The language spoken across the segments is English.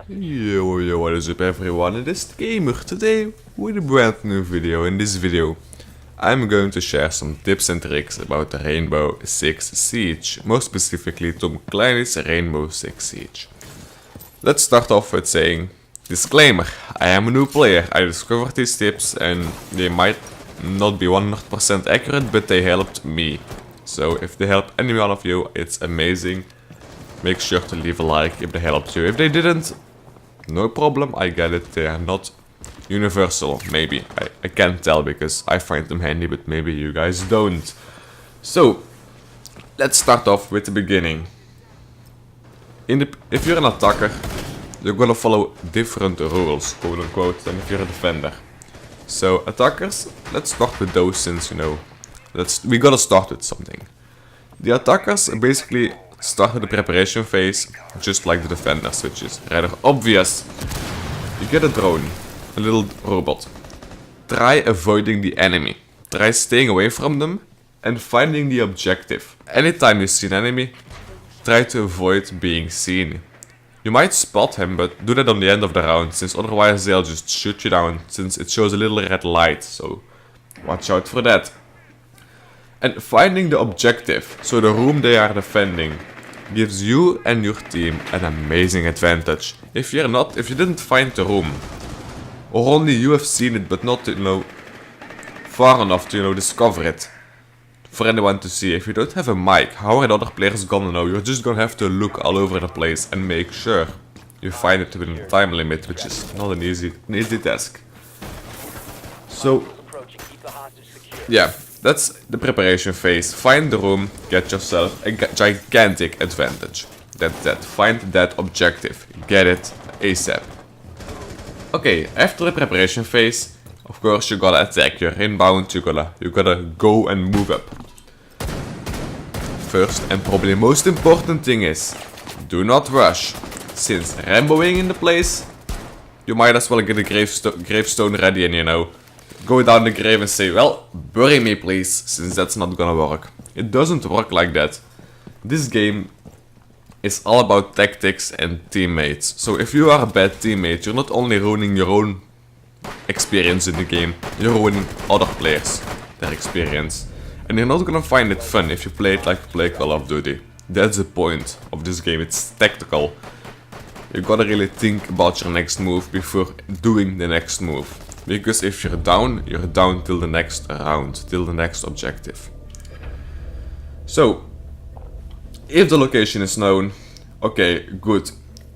Yo, what is up everyone, it is the Gamer today with a brand new video. In this video I'm going to share some tips and tricks about the Rainbow Six Siege, more specifically Tom Clancy's Rainbow Six Siege. Let's start off with saying, disclaimer, I am a new player, I discovered these tips and they might not be 100% accurate, but they helped me. So if they help any one of you, it's amazing. Make sure to leave a like if they helped you. If they didn't, no problem, I get it, they are not universal, maybe. I can't tell because I find them handy, but maybe you guys don't. So, let's start off with the beginning. If you're an attacker, you're gonna follow different rules, quote unquote, than if you're a defender. So, attackers, let's start with those since, you know, we gotta start with something. The attackers basically start with the preparation phase, just like the defenders, which is rather obvious. You get a drone, a little robot. Try avoiding the enemy. Try staying away from them and finding the objective. Anytime you see an enemy, try to avoid being seen. You might spot him, but do that on the end of the round, since otherwise they'll just shoot you down, since it shows a little red light, so watch out for that. And finding the objective, so the room they are defending, gives you and your team an amazing advantage. If you didn't find the room, or only you have seen it but not, you know, far enough to, you know, discover it for anyone to see. If you don't have a mic, how are the other players gonna know? You're just gonna have to look all over the place and make sure you find it within a time limit, which is not an easy task. So, yeah. That's the preparation phase. Find the room, get yourself a gigantic advantage. That's that. Find that objective. Get it ASAP. Okay, after the preparation phase, of course you gotta attack. You're inbound, you gotta go and move up. First and probably most important thing is, do not rush. Since Ramboing in the place, you might as well get a gravestone ready and, you know, go down the grave and say, well, bury me please, since that's not gonna work. It doesn't work like that. This game is all about tactics and teammates. So if you are a bad teammate, you're not only ruining your own experience in the game, you're ruining other players, their experience. And you're not gonna find it fun if you play it like you play Call of Duty. That's the point of this game, it's tactical. You gotta really think about your next move before doing the next move. Because if you're down till the next round, till the next objective. So, if the location is known, okay, good.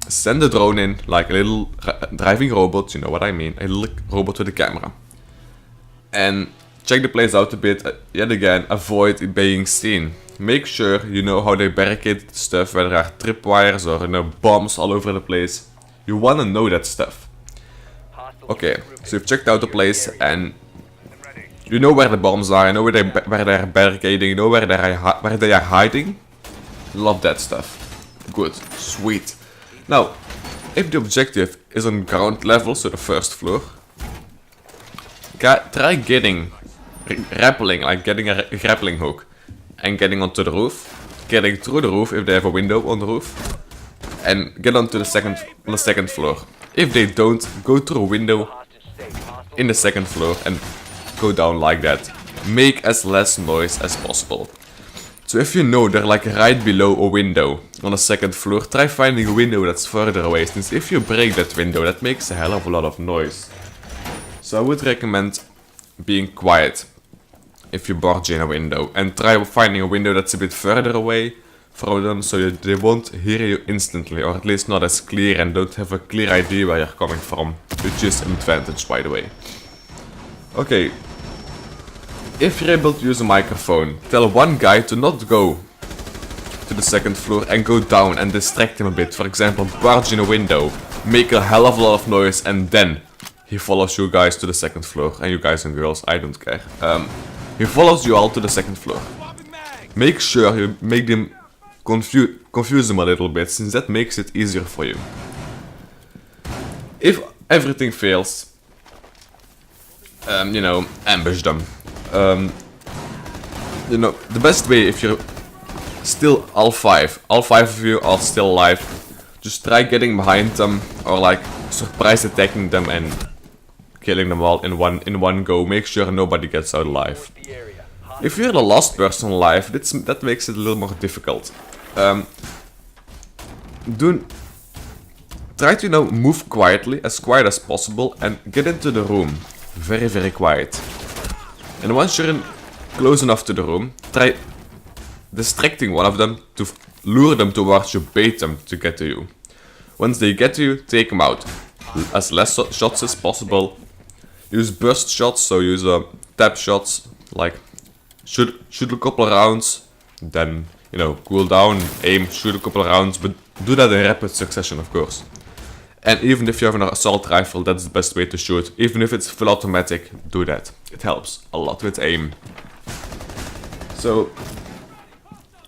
Send the drone in, like a little driving robot, you know what I mean, a little robot with a camera. And check the place out a bit, yet again, avoid being seen. Make sure you know how they barricade stuff, whether there are tripwires or, you know, bombs all over the place. You wanna know that stuff. Okay, so you've checked out the place and you know where the bombs are, you know where they're barricading, you know where they are hiding. Love that stuff. Good, sweet. Now, if the objective is on ground level, so the first floor, try getting rappelling, like getting a grappling hook and getting onto the roof, getting through the roof if they have a window on the roof, and get onto the second floor. If they don't, go through a window in the second floor and go down like that. Make as less noise as possible. So if you know they're like right below a window on the second floor, try finding a window that's further away, since if you break that window, that makes a hell of a lot of noise. So I would recommend being quiet if you barge in a window, and try finding a window that's a bit further away from them, so they won't hear you instantly, or at least not as clear, and don't have a clear idea where you're coming from, which is an advantage, by the way. Okay, if you're able to use a microphone, tell one guy to not go to the second floor and go down and distract him a bit. For example, barge in a window, make a hell of a lot of noise, and then he follows you guys to the second floor, and you guys and girls, I don't care. He follows you all to the second floor. Make sure you make them confuse them a little bit, since that makes it easier for you. If everything fails, you know, ambush them. You know, the best way, if you're still all five of you are still alive, just try getting behind them or like surprise attacking them and killing them all in one go. Make sure nobody gets out alive. If you're the last person alive, that makes it a little more difficult. Try to move quietly, as quiet as possible, and get into the room. Very, very quiet. And once you're close enough to the room, try distracting one of them to lure them towards you, bait them to get to you. Once they get to you, take them out. As less shots as possible. Use burst shots, so use tap shots, like shoot a couple of rounds, then cool down, aim, shoot a couple of rounds, but do that in rapid succession, of course. And even if you have an assault rifle, that's the best way to shoot. Even if it's full automatic, do that. It helps a lot with aim. So,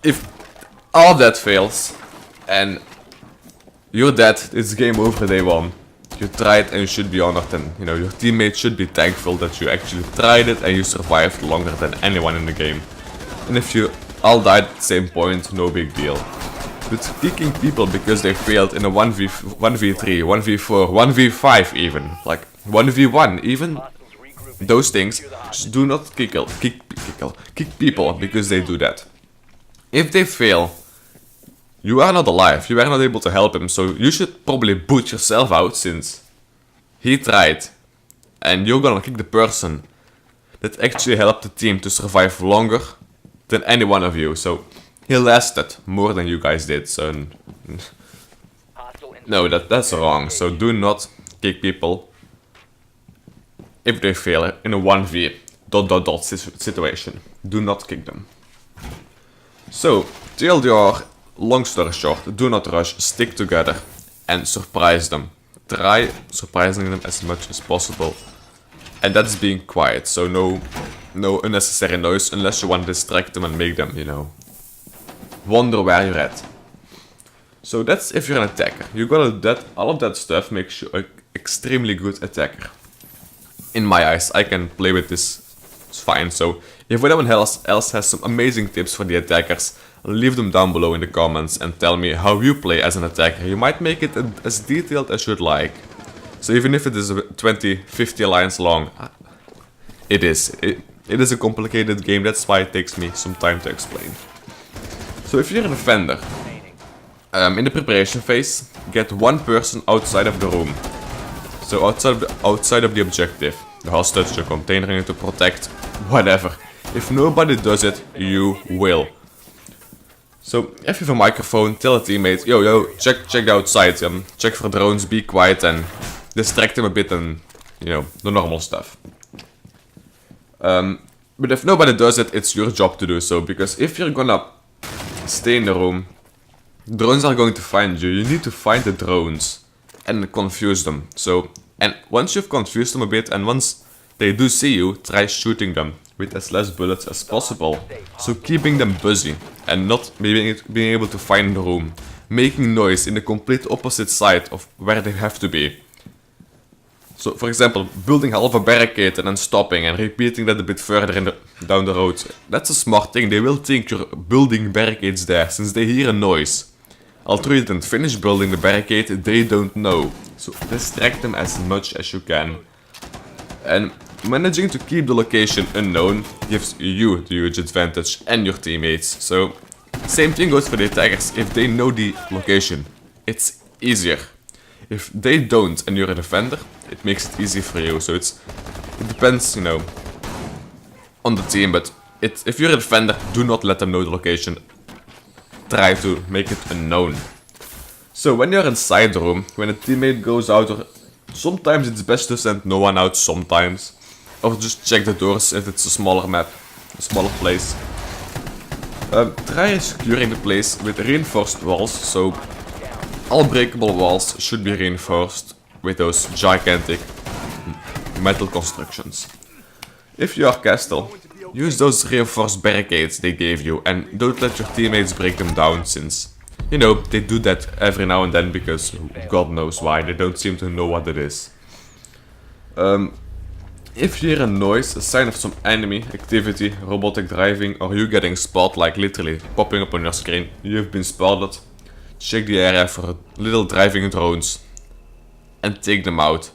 if all of that fails, and you're dead, it's game over day one. You tried and you should be honored, and your teammates should be thankful that you actually tried it and you survived longer than anyone in the game. And if you all died at the same point, no big deal. But kicking people because they failed in a 1v3, 1v4, 1v5 even, like 1v1 even, those things, just do not kick people because they do that. If they fail, you are not alive, you are not able to help him, so you should probably boot yourself out since he tried. And you're gonna kick the person that actually helped the team to survive longer than any one of you, so he lasted more than you guys did, so no, that's wrong. So do not kick people if they fail in a 1v ... situation. Do not kick them. So, TLDR, long story short, do not rush, stick together and surprise them. Try surprising them as much as possible. And that's being quiet, so no unnecessary noise unless you want to distract them and make them, wonder where you're at. So that's if you're an attacker. You gotta do that, all of that stuff makes you an extremely good attacker. In my eyes, I can play with this, it's fine. So if anyone else has some amazing tips for the attackers, leave them down below in the comments and tell me how you play as an attacker. You might make it as detailed as you'd like. So even if it is 20-50 lines long, it is a complicated game, that's why it takes me some time to explain. So if you're a defender, in the preparation phase, get one person outside of the room. So outside of the objective, the hostage, the container you need to protect, whatever. If nobody does it, you will. So if you have a microphone, tell a teammate, yo, check the outside, check for drones, be quiet and distract them a bit and, the normal stuff. But if nobody does it, it's your job to do so, because if you're gonna stay in the room, drones are going to find you. You need to find the drones and confuse them. So, and once you've confused them a bit and once they do see you, try shooting them with as less bullets as possible. So keeping them busy and not being able to find the room. Making noise in the complete opposite side of where they have to be. So for example, building half a barricade and then stopping and repeating that a bit further down the road. That's a smart thing, they will think you're building barricades there since they hear a noise. Although you didn't finish building the barricade, they don't know. So distract them as much as you can. And managing to keep the location unknown gives you the huge advantage and your teammates. So same thing goes for the attackers. If they know the location, it's easier. If they don't and you're a defender, it makes it easy for you. So it depends, on the team. But if you're a defender, do not let them know the location. Try to make it unknown. So when you're inside the room, when a teammate goes out, or sometimes it's best to send no one out sometimes. Or just check the doors if it's a smaller map, a smaller place. Try securing the place with reinforced walls, so all breakable walls should be reinforced with those gigantic metal constructions. If you are castle, use those reinforced barricades they gave you and don't let your teammates break them down since, they do that every now and then because God knows why, they don't seem to know what it is. If you hear a noise, a sign of some enemy activity, robotic driving, or you getting spotted, like literally popping up on your screen, you've been spotted, check the area for little driving drones and take them out.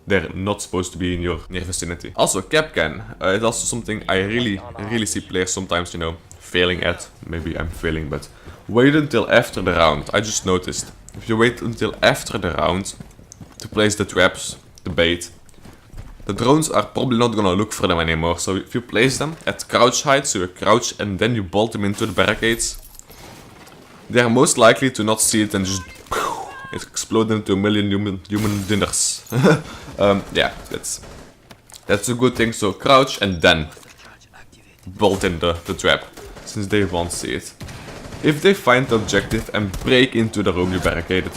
They're not supposed to be in your near vicinity. Also, Capcan. It's also something I really see players sometimes, you know, failing at. Maybe I'm failing, but wait until after the round. I just noticed. If you wait until after the round to place the traps, the bait, the drones are probably not gonna look for them anymore. So if you place them at crouch height, so you crouch and then you bolt them into the barricades, they are most likely to not see it and just explode into a million human dinners. Yeah, that's a good thing. So crouch and then bolt in the trap, since they won't see it. If they find the objective and break into the room you barricaded,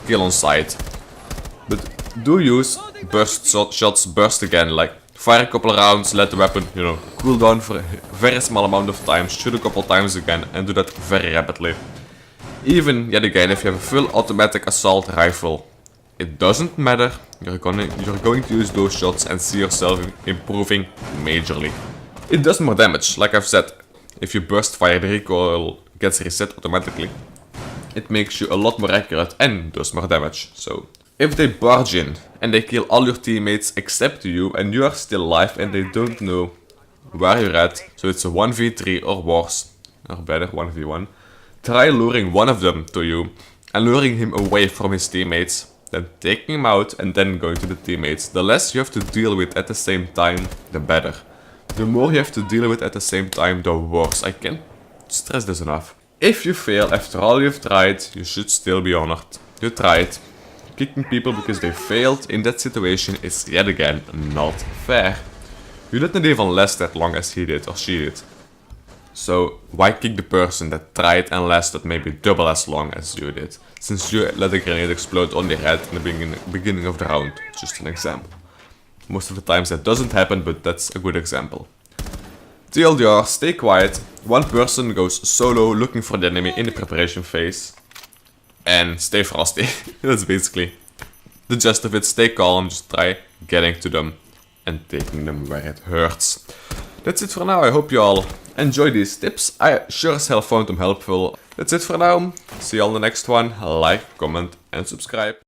kill on sight. But do use burst shots, burst again, like fire a couple of rounds, let the weapon, you know, cool down for a very small amount of time, shoot a couple times again, and do that very rapidly. Even, yet again, if you have a full automatic assault rifle, it doesn't matter, you're going to use those shots and see yourself improving majorly. It does more damage, like I've said. If you burst fire, the recoil gets reset automatically. It makes you a lot more accurate and does more damage. So, if they barge in and they kill all your teammates except you and you are still alive and they don't know where you're at, so it's a 1v3 or worse, or better, 1v1, try luring one of them to you and luring him away from his teammates, then taking him out and then going to the teammates. The less you have to deal with at the same time, the better. The more you have to deal with at the same time, the worse. I can't stress this enough. If you fail after all you've tried, you should still be honored. You tried. Kicking people because they failed in that situation is yet again not fair. You didn't even last that long as he did or she did. So why kick the person that tried and lasted maybe double as long as you did, since you let a grenade explode on their head in the beginning of the round? Just an example. Most of the times that doesn't happen, but that's a good example. TLDR, stay quiet. One person goes solo looking for the enemy in the preparation phase. And stay frosty. That's basically the gist of it. Stay calm, just try getting to them and taking them where it hurts. That's it for now. I hope you all enjoy these tips. I sure as hell found them helpful. That's it for now. See you all in the next one. Like, comment and subscribe.